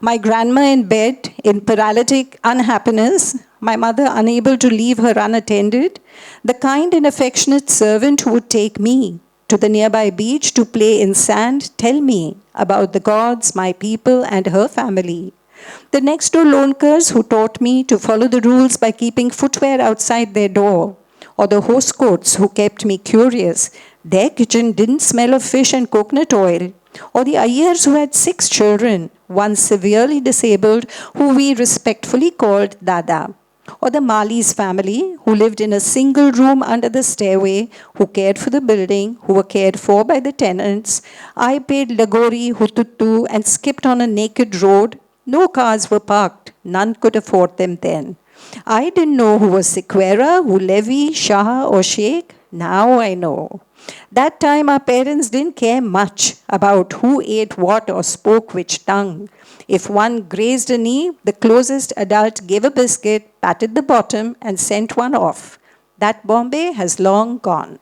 My grandma in bed, in paralytic unhappiness, my mother unable to leave her unattended, the kind and affectionate servant who would take me to the nearby beach to play in sand, tell me about the gods, my people, and her family. The next door loankers who taught me to follow the rules by keeping footwear outside their door, or the host coats who kept me curious. Their kitchen didn't smell of fish and coconut oil, or the Ayers who had 6 children, one severely disabled, who we respectfully called Dada, or the Mali's family, who lived in a single room under the stairway, who cared for the building, who were cared for by the tenants. I paid Lagori, Hututu, and skipped on a naked road. No cars were parked. None could afford them then. I didn't know who was Sequera, who Levy, Shah, or Sheikh. Now I know. That time our parents didn't care much about who ate what or spoke which tongue. If one grazed a knee, the closest adult gave a biscuit, patted the bottom, and sent one off. That Bombay has long gone.